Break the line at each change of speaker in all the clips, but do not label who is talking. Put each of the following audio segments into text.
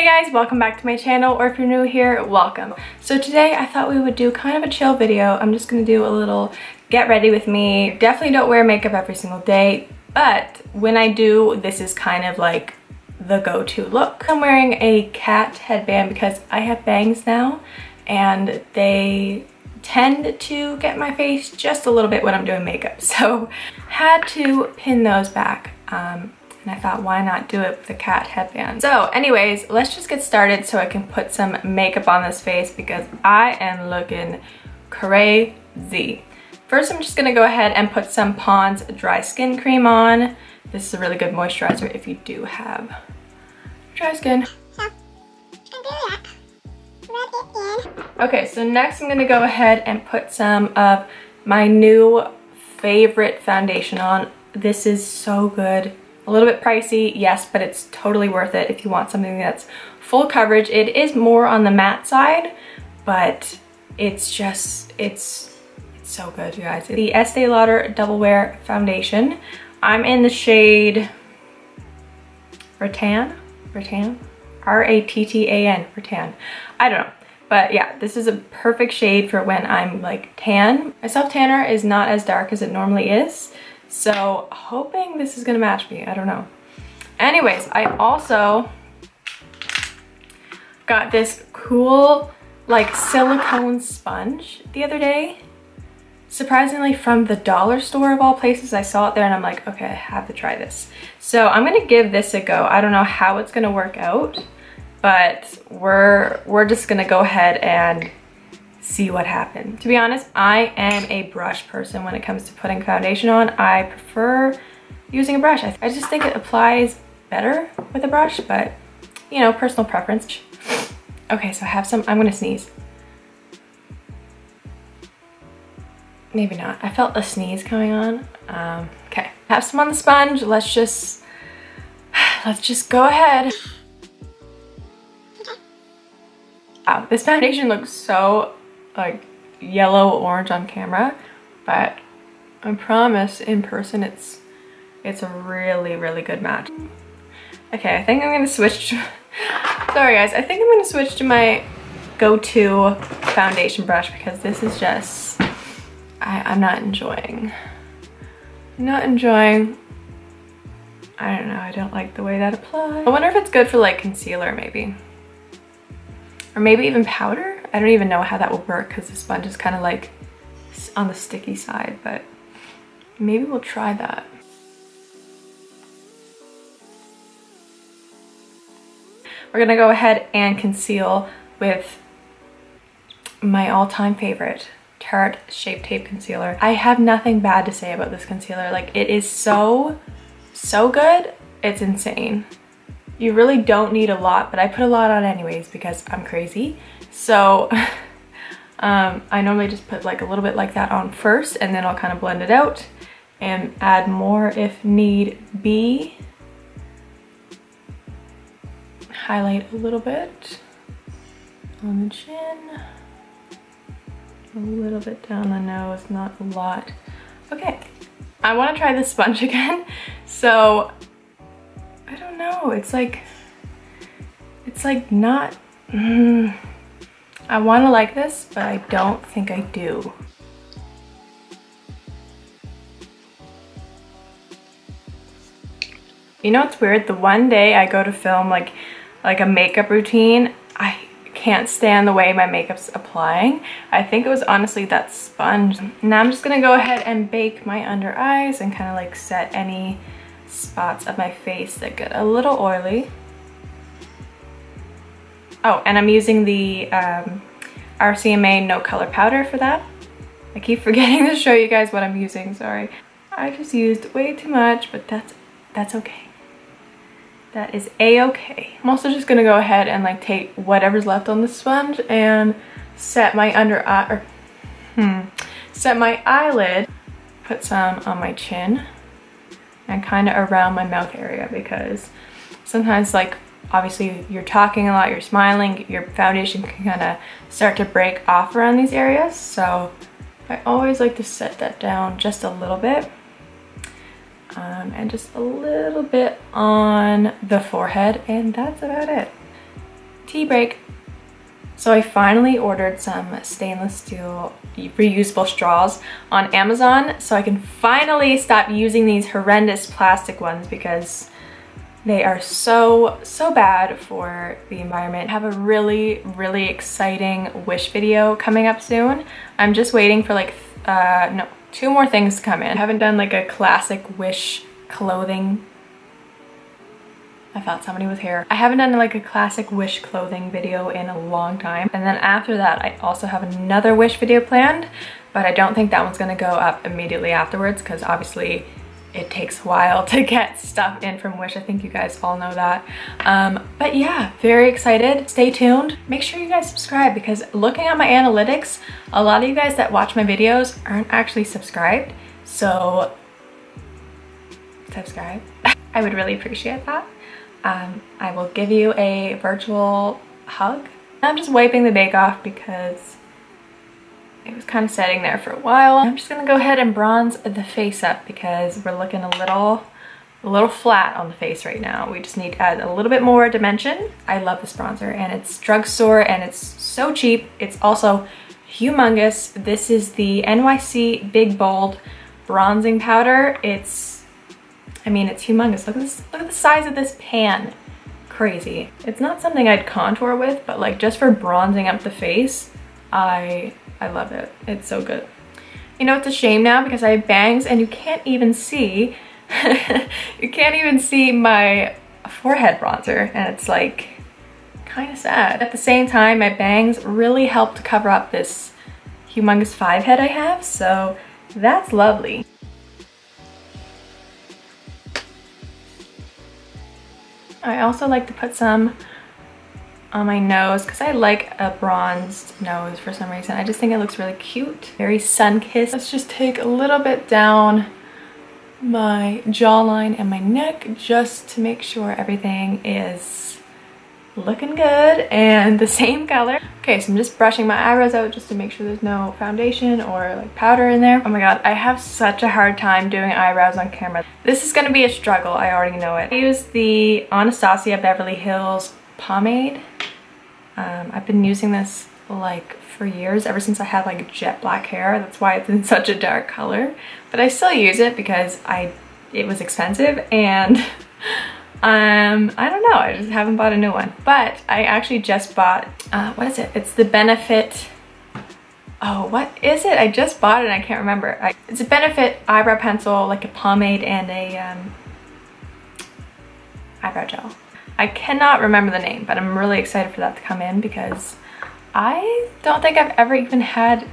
Hey guys, welcome back to my channel, or if you're new here, welcome. So today I thought we would do kind of a chill video. I'm just gonna do a little get ready with me. Definitely don't wear makeup every single day, but when I do, this is kind of like the go-to look. I'm wearing a cat headband because I have bangs now and they tend to get my face just a little bit when I'm doing makeup. So had to pin those back. And I thought, why not do it with a cat headband? So anyways, let's just get started so I can put some makeup on this face because I am looking crazy. First, I'm just gonna go ahead and put some Pond's dry skin cream on. This is a really good moisturizer if you do have dry skin. Okay, so next I'm gonna go ahead and put some of my new favorite foundation on. This is so good. A little bit pricey, yes, but it's totally worth it if you want something that's full coverage. It is more on the matte side, but it's so good, you guys. The Estee Lauder Double Wear Foundation. I'm in the shade Rattan? R-A-T-T-A-N, Rattan. I don't know. But yeah, this is a perfect shade for when I'm like tan. My self tanner is not as dark as it normally is. So hoping this is gonna match me, I don't know. Anyways, I also got this cool like silicone sponge the other day. Surprisingly from the dollar store of all places. I saw it there and I'm like, okay, I have to try this. So I'm gonna give this a go. I don't know how it's gonna work out, but we're just gonna go ahead and see what happens. To be honest, I am a brush person when it comes to putting foundation on. I prefer using a brush. I just think it applies better with a brush, but you know, personal preference. Okay, so I have some, I'm gonna sneeze. Maybe not, I felt a sneeze coming on. Okay, have some on the sponge. Let's just go ahead. Wow, this foundation looks so like yellow orange on camera, but I promise in person it's a really good match. Okay, I think I'm gonna switch to, sorry guys, I think I'm gonna switch to my go-to foundation brush because this is just I'm not enjoying. I don't know, I don't like the way that applies. I wonder if it's good for like concealer maybe, or maybe even powder. I don't even know how that will work because the sponge is kind of like on the sticky side, but maybe we'll try that. We're gonna go ahead and conceal with my all-time favorite Tarte Shape Tape Concealer. I have nothing bad to say about this concealer. Like, it is so good, it's insane. You really don't need a lot, but I put a lot on anyways because I'm crazy. So I normally just put like a little bit like that on first and then I'll kind of blend it out and add more if need be. Highlight a little bit on the chin, a little bit down the nose, not a lot. Okay, I want to try this sponge again. So I don't know, it's like not, I want to like this, but I don't think I do. You know what's weird? The one day I go to film like a makeup routine, I can't stand the way my makeup's applying. I think it was honestly that sponge. Now I'm just gonna go ahead and bake my under eyes and kind of like set any spots of my face that get a little oily. Oh, and I'm using the RCMA No Color Powder for that. I keep forgetting to show you guys what I'm using, sorry. I just used way too much, but that's okay. That is a-okay. I'm also just gonna go ahead and like take whatever's left on the sponge and set my under eye, set my eyelid, put some on my chin and kind of around my mouth area because sometimes like obviously you're talking a lot, you're smiling, your foundation can kind of start to break off around these areas. So I always like to set that down just a little bit. And just a little bit on the forehead, and that's about it. tea break. So I finally ordered some stainless steel reusable straws on Amazon so I can finally stop using these horrendous plastic ones because they are so bad for the environment. I have a really exciting wish video coming up soon. I'm just waiting for like, no, 2 more things to come in. I haven't done like a classic wish clothing. I thought somebody was here. I haven't done like a classic wish clothing video in a long time. And then after that, I also have another wish video planned, but I don't think that one's gonna go up immediately afterwards because obviously it takes a while to get stuff in from Wish. I think you guys all know that. But yeah, very excited. Stay tuned. Make sure you guys subscribe because looking at my analytics, a lot of you guys that watch my videos aren't actually subscribed. So subscribe. I would really appreciate that. I will give you a virtual hug. I'm just wiping the bake off because it was kind of sitting there for a while. I'm just gonna go ahead and bronze the face up because we're looking a little flat on the face right now. We just need to add a little bit more dimension. I love this bronzer and it's drugstore and it's so cheap. It's also humongous. This is the NYC Big Bold bronzing powder. I mean, it's humongous. Look at this, look at the size of this pan. Crazy. It's not something I'd contour with, but like just for bronzing up the face, I love it. It's so good. You know, it's a shame now because I have bangs and you can't even see, you can't even see my forehead bronzer and it's like kind of sad. At the same time, my bangs really help to cover up this humongous 5 head I have, so that's lovely. I also like to put some on my nose because I like a bronzed nose for some reason. I just think it looks really cute. Very sun-kissed. Let's just take a little bit down my jawline and my neck just to make sure everything is looking good and the same color. Okay, so I'm just brushing my eyebrows out just to make sure there's no foundation or like powder in there. Oh my god, I have such a hard time doing eyebrows on camera. This is gonna be a struggle, I already know it. I use the Anastasia Beverly Hills pomade. I've been using this like for years, ever since I had like jet black hair. That's why it's in such a dark color. But I still use it because it was expensive and I don't know, I just haven't bought a new one. But I actually just bought, what is it? It's the Benefit, oh, what is it? I just bought it and I can't remember. It's a Benefit eyebrow pencil, like a pomade and a eyebrow gel. I cannot remember the name, but I'm really excited for that to come in because I don't think I've ever even had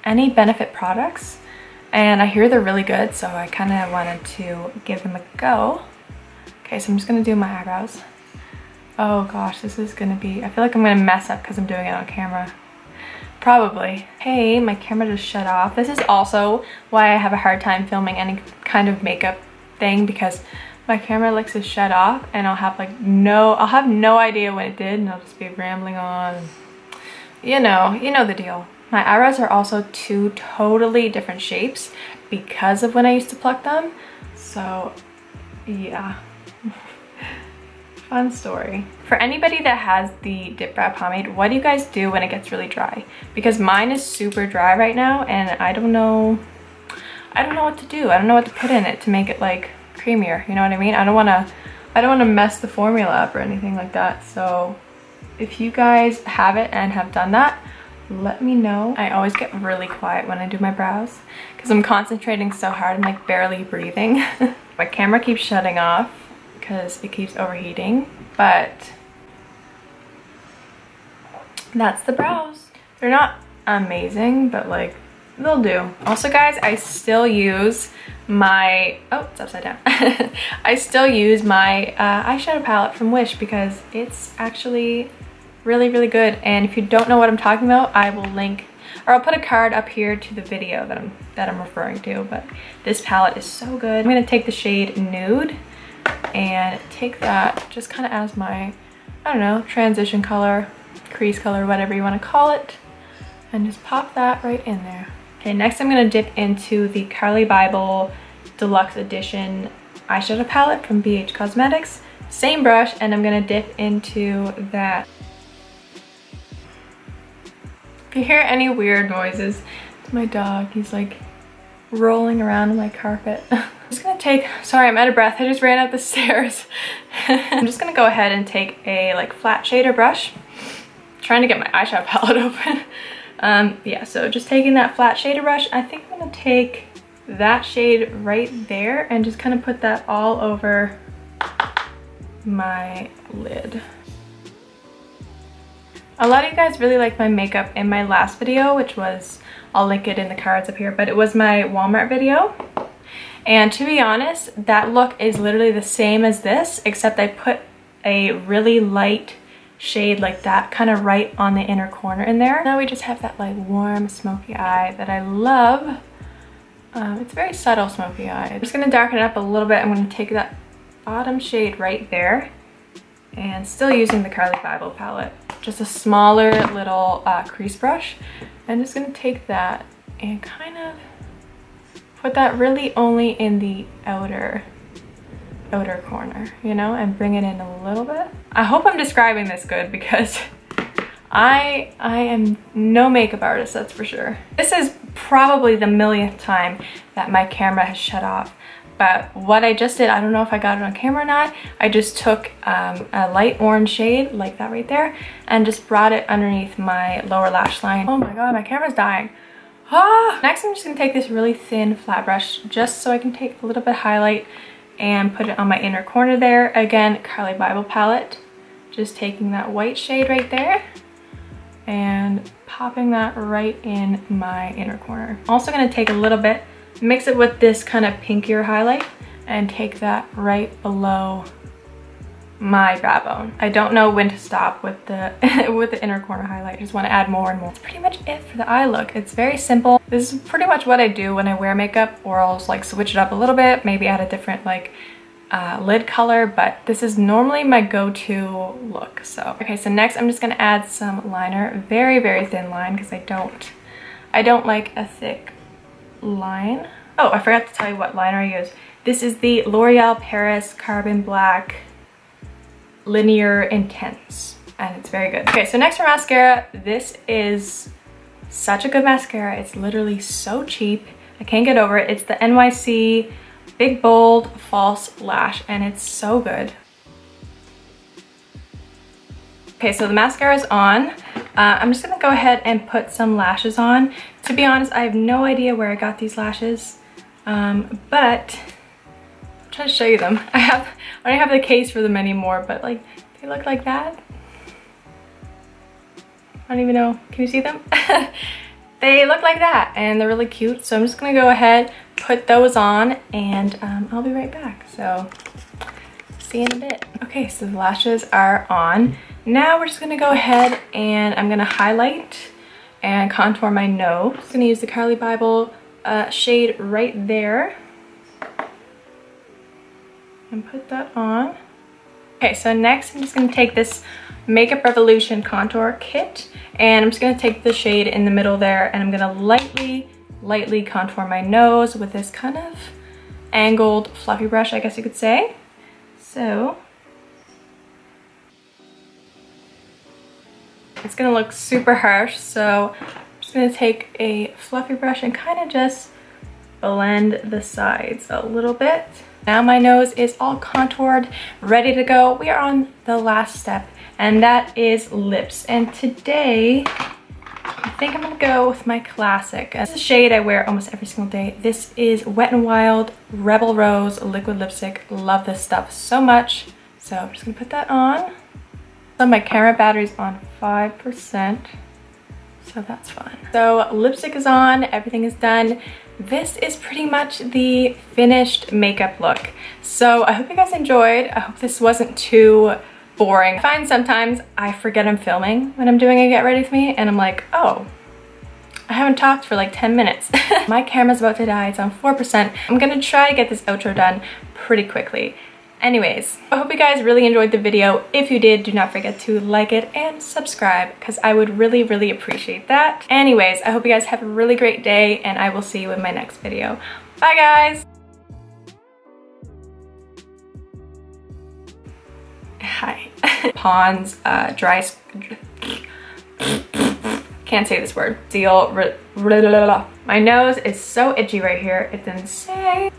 any Benefit products and I hear they're really good, so I kind of wanted to give them a go. Okay, so I'm just gonna do my eyebrows. Oh gosh, this is gonna be, I feel like I'm gonna mess up because I'm doing it on camera. Probably. Hey, my camera just shut off. This is also why I have a hard time filming any kind of makeup thing because my camera likes to shut off and I'll have no idea when it did and I'll just be rambling on. You know the deal. My eyebrows are also 2 totally different shapes because of when I used to pluck them. So yeah. Fun story. For anybody that has the Dip Brow Pomade, what do you guys do when it gets really dry? Because mine is super dry right now and I don't know what to do. I don't know what to put in it to make it like creamier, you know what I mean? I don't wanna mess the formula up or anything like that. So if you guys have it and have done that, let me know. I always get really quiet when I do my brows because I'm concentrating so hard and like barely breathing. My camera keeps shutting off because it keeps overheating, but that's the brows. They're not amazing, but like they'll do. Also guys, I still use my, oh, it's upside down. I still use my eyeshadow palette from Wish because it's actually really good. And if you don't know what I'm talking about, I will link, or I'll put a card up here to the video that I'm referring to. But this palette is so good. I'm gonna take the shade Nude and take that just kind of as my, I don't know, transition color, crease color, whatever you want to call it, and just pop that right in there. Okay, next I'm gonna dip into the Carly Bible Deluxe Edition eyeshadow palette from BH Cosmetics. Same brush, and I'm gonna dip into that. If you hear any weird noises, it's my dog. He's like rolling around on my carpet. I'm just gonna take, sorry, I'm out of breath. I just ran up the stairs. I'm just gonna go ahead and take a like flat shader brush. I'm trying to get my eyeshadow palette open. Yeah, so just taking that flat shader brush, I think I'm gonna take that shade right there and just kind of put that all over my lid. A lot of you guys really liked my makeup in my last video, which was, I'll link it in the cards up here, but it was my Walmart video. And to be honest, that look is literally the same as this, except I put a really light shade like that kind of right on the inner corner in there. Now we just have that like warm smoky eye that I love. It's very subtle smoky eye. I'm just gonna darken it up a little bit. I'm gonna take that bottom shade right there and still using the Carly Bible palette. Just a smaller little crease brush. I'm just gonna take that and kind of put that really only in the outer corner, you know, and bring it in a little bit. I hope I'm describing this good because I am no makeup artist, that's for sure. This is probably the millionth time that my camera has shut off. But what I just did, I don't know if I got it on camera or not, I just took a light orange shade, like that right there, and just brought it underneath my lower lash line. Oh my god, my camera's dying. Ah! Next, I'm just gonna take this really thin flat brush, just so I can take a little bit of highlight and put it on my inner corner there. Again, Carly Bible palette. Just taking that white shade right there and popping that right in my inner corner. Also gonna take a little bit, mix it with this kind of pinkier highlight and take that right below my brow bone. I don't know when to stop with the with the inner corner highlight. I just want to add more and more. That's pretty much it for the eye look. It's very simple. This is pretty much what I do when I wear makeup, or I'll just like switch it up a little bit, maybe add a different like lid color, but this is normally my go-to look. So okay, so next I'm just gonna add some liner, very, very thin line, because I don't like a thick line. Oh, I forgot to tell you what liner I use. This is the L'Oreal Paris Carbon Black Linear Intense, and it's very good. Okay, so next for mascara, this is such a good mascara. It's literally so cheap. I can't get over it. It's the NYC Big Bold False Lash, and it's so good. Okay, so the mascara is on. I'm just gonna go ahead and put some lashes on. To be honest, I have no idea where I got these lashes, but I'm trying to show you them. I don't have the case for them anymore, but like they look like that. I don't even know. Can you see them? They look like that, and they're really cute. So I'm just gonna go ahead, put those on, and I'll be right back. So see you in a bit. Okay, so the lashes are on. Now we're just gonna go ahead and I'm gonna highlight and contour my nose. I'm gonna use the Carly Bible shade right there and put that on. Okay, so next I'm just gonna take this Makeup Revolution contour kit, and I'm just gonna take the shade in the middle there, and I'm gonna lightly contour my nose with this kind of angled fluffy brush, I guess you could say. So it's gonna look super harsh, so I'm just gonna take a fluffy brush and kind of just blend the sides a little bit. Now my nose is all contoured, ready to go. We are on the last step, and that is lips. And today, I think I'm gonna go with my classic. This is a shade I wear almost every single day. This is Wet n Wild Rebel Rose liquid lipstick. Love this stuff so much. So I'm just gonna put that on. So my camera battery's on 5%, so that's fun. So lipstick is on, everything is done. This is pretty much the finished makeup look. So I hope you guys enjoyed. I hope this wasn't too boring. I find sometimes I forget I'm filming when I'm doing a get ready with me, and I'm like, oh, I haven't talked for like 10 minutes. My camera's about to die, it's on 4%. I'm gonna try to get this outro done pretty quickly. Anyways, I hope you guys really enjoyed the video. If you did, do not forget to like it and subscribe, because I would really, really appreciate that. Anyways, I hope you guys have a really great day, and I will see you in my next video. Bye guys! Hi. Pond's dry... can't say this word. My nose is so itchy right here. It's insane.